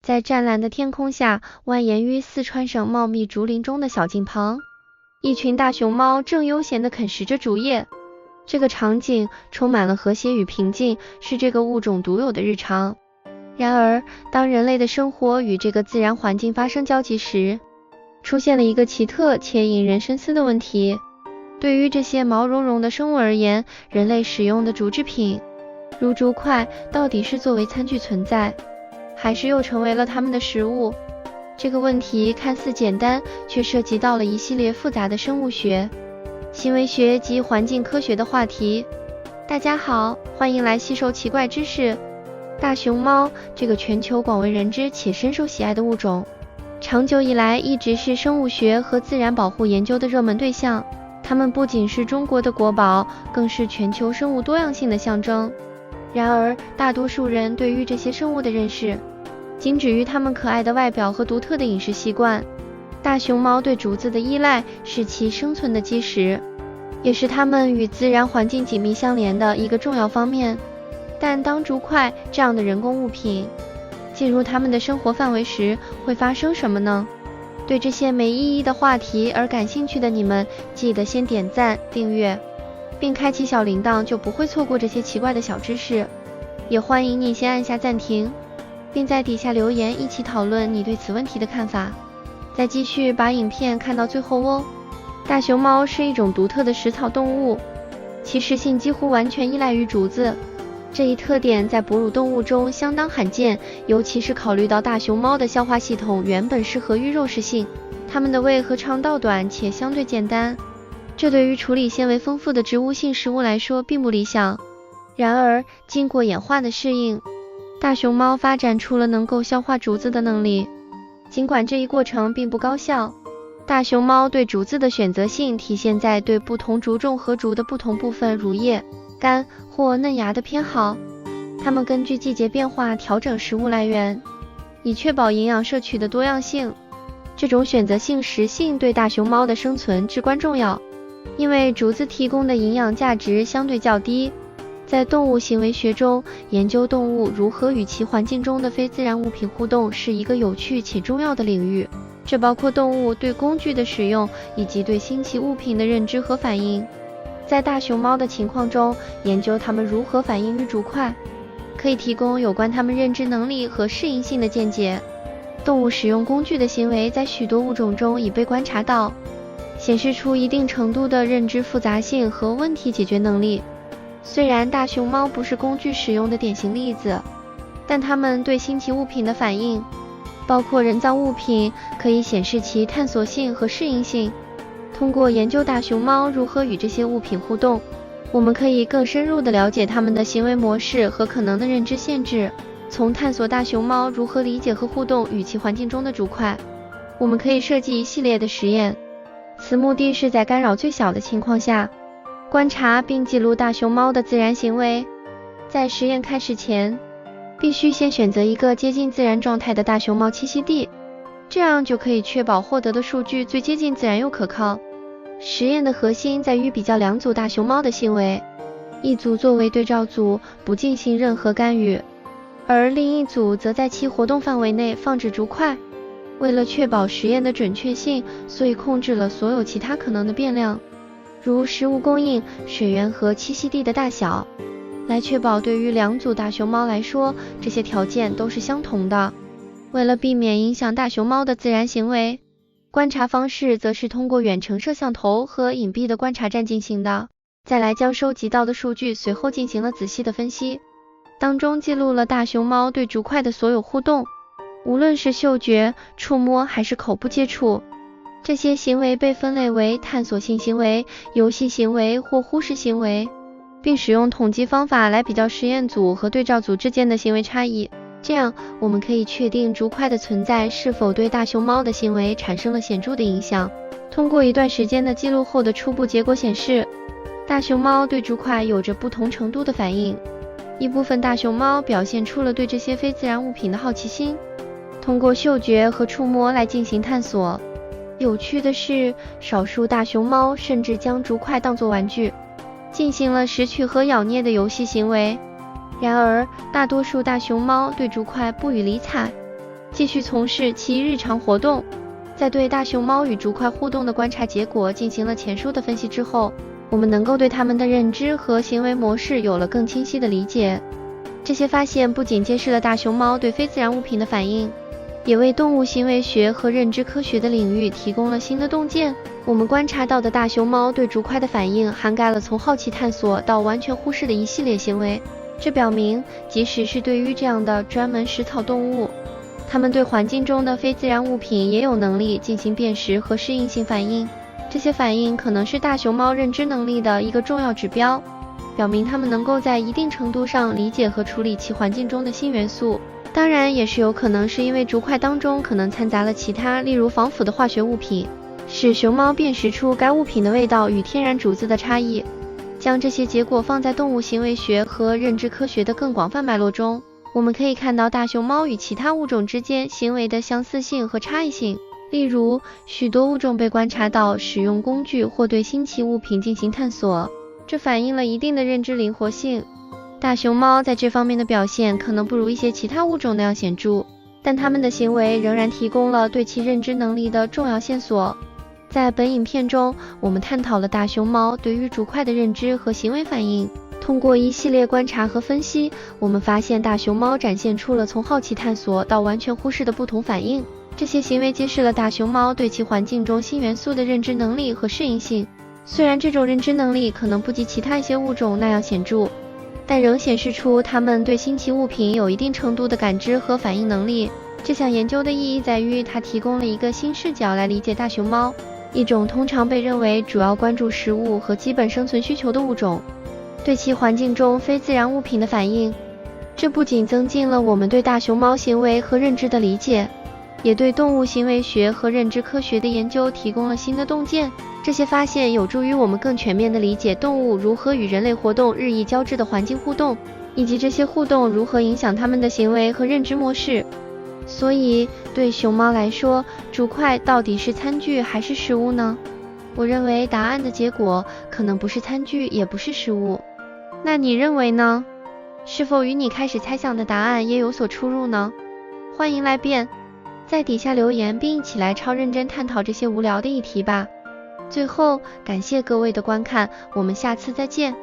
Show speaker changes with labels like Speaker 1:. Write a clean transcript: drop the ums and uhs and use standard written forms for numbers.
Speaker 1: 在湛蓝的天空下，蜿蜒于四川省茂密竹林中的小径旁，一群大熊猫正悠闲地啃食着竹叶。这个场景充满了和谐与平静，是这个物种独有的日常。然而，当人类的生活与这个自然环境发生交集时，出现了一个奇特且引人深思的问题。对于这些毛茸茸的生物而言，人类使用的竹制品，如竹筷，到底是作为餐具存在，还是又成为了它们的食物？这个问题看似简单，却涉及到了一系列复杂的生物学、行为学及环境科学的话题。大家好，欢迎来吸收奇怪知识。大熊猫这个全球广为人知且深受喜爱的物种，长久以来一直是生物学和自然保护研究的热门对象。它们不仅是中国的国宝，更是全球生物多样性的象征。然而，大多数人对于这些生物的认识仅止于它们可爱的外表和独特的饮食习惯。大熊猫对竹子的依赖是其生存的基石，也是它们与自然环境紧密相连的一个重要方面。但当竹筷这样的人工物品进入它们的生活范围时，会发生什么呢？对这些没意义的话题而感兴趣的你们，记得先点赞、订阅，并开启小铃铛，就不会错过这些奇怪的小知识。也欢迎你先按下暂停，并在底下留言，一起讨论你对此问题的看法。再继续把影片看到最后哦。大熊猫是一种独特的食草动物，其食性几乎完全依赖于竹子。这一特点在哺乳动物中相当罕见，尤其是考虑到大熊猫的消化系统原本适合于肉食性，它们的胃和肠道短且相对简单，这对于处理纤维丰富的植物性食物来说并不理想。然而，经过演化的适应，大熊猫发展出了能够消化竹子的能力。尽管这一过程并不高效，大熊猫对竹子的选择性体现在对不同竹种和竹的不同部分乳叶、干或嫩芽的偏好。它们根据季节变化调整食物来源，以确保营养摄取的多样性。这种选择性食性对大熊猫的生存至关重要，因为竹子提供的营养价值相对较低。在动物行为学中，研究动物如何与其环境中的非自然物品互动是一个有趣且重要的领域，这包括动物对工具的使用以及对新奇物品的认知和反应。在大熊猫的情况中，研究它们如何反应于竹筷，可以提供有关它们认知能力和适应性的见解。动物使用工具的行为在许多物种中已被观察到，显示出一定程度的认知复杂性和问题解决能力。虽然大熊猫不是工具使用的典型例子，但它们对新奇物品的反应，包括人造物品，可以显示其探索性和适应性。通过研究大熊猫如何与这些物品互动，我们可以更深入地了解它们的行为模式和可能的认知限制。从探索大熊猫如何理解和互动与其环境中的竹筷，我们可以设计一系列的实验，此目的是在干扰最小的情况下，观察并记录大熊猫的自然行为。在实验开始前，必须先选择一个接近自然状态的大熊猫栖息地，这样就可以确保获得的数据最接近自然又可靠。实验的核心在于比较两组大熊猫的行为，一组作为对照组，不进行任何干预，而另一组则在其活动范围内放置竹筷。为了确保实验的准确性，所以控制了所有其他可能的变量，如食物供应、水源和栖息地的大小，来确保对于两组大熊猫来说，这些条件都是相同的。为了避免影响大熊猫的自然行为，观察方式则是通过远程摄像头和隐蔽的观察站进行的。再来将收集到的数据随后进行了仔细的分析，当中记录了大熊猫对竹筷的所有互动，无论是嗅觉、触摸还是口部接触。这些行为被分类为探索性行为、游戏行为或忽视行为，并使用统计方法来比较实验组和对照组之间的行为差异。这样，我们可以确定竹筷的存在是否对大熊猫的行为产生了显著的影响。通过一段时间的记录后的初步结果显示，大熊猫对竹筷有着不同程度的反应。一部分大熊猫表现出了对这些非自然物品的好奇心，通过嗅觉和触摸来进行探索。有趣的是，少数大熊猫甚至将竹筷当作玩具，进行了拾取和咬捏的游戏行为。然而，大多数大熊猫对竹筷不予理睬，继续从事其日常活动。在对大熊猫与竹块互动的观察结果进行了前述的分析之后，我们能够对它们的认知和行为模式有了更清晰的理解。这些发现不仅揭示了大熊猫对非自然物品的反应，也为动物行为学和认知科学的领域提供了新的洞见。我们观察到的大熊猫对竹块的反应涵盖了从好奇探索到完全忽视的一系列行为，这表明即使是对于这样的专门食草动物，它们对环境中的非自然物品也有能力进行辨识和适应性反应。这些反应可能是大熊猫认知能力的一个重要指标，表明它们能够在一定程度上理解和处理其环境中的新元素。当然，也是有可能是因为竹块当中可能掺杂了其他，例如防腐的化学物品，使熊猫辨识出该物品的味道与天然竹子的差异。将这些结果放在动物行为学和认知科学的更广泛脉络中，我们可以看到大熊猫与其他物种之间行为的相似性和差异性。例如，许多物种被观察到使用工具或对新奇物品进行探索，这反映了一定的认知灵活性。大熊猫在这方面的表现可能不如一些其他物种那样显著，但它们的行为仍然提供了对其认知能力的重要线索。在本影片中，我们探讨了大熊猫对于竹块的认知和行为反应。通过一系列观察和分析，我们发现大熊猫展现出了从好奇探索到完全忽视的不同反应。这些行为揭示了大熊猫对其环境中新元素的认知能力和适应性。虽然这种认知能力可能不及其他一些物种那样显著，但仍显示出它们对新奇物品有一定程度的感知和反应能力。这项研究的意义在于，它提供了一个新视角来理解大熊猫，一种通常被认为主要关注食物和基本生存需求的物种，对其环境中非自然物品的反应。这不仅增进了我们对大熊猫行为和认知的理解，也对动物行为学和认知科学的研究提供了新的洞见。这些发现有助于我们更全面地理解动物如何与人类活动日益交织的环境互动，以及这些互动如何影响它们的行为和认知模式。所以，对熊猫来说，竹块到底是餐具还是食物呢？我认为答案的结果可能不是餐具，也不是食物。那你认为呢？是否与你开始猜想的答案也有所出入呢？欢迎来辩，在底下留言，并一起来超认真探讨这些无聊的议题吧。最后，感谢各位的观看，我们下次再见。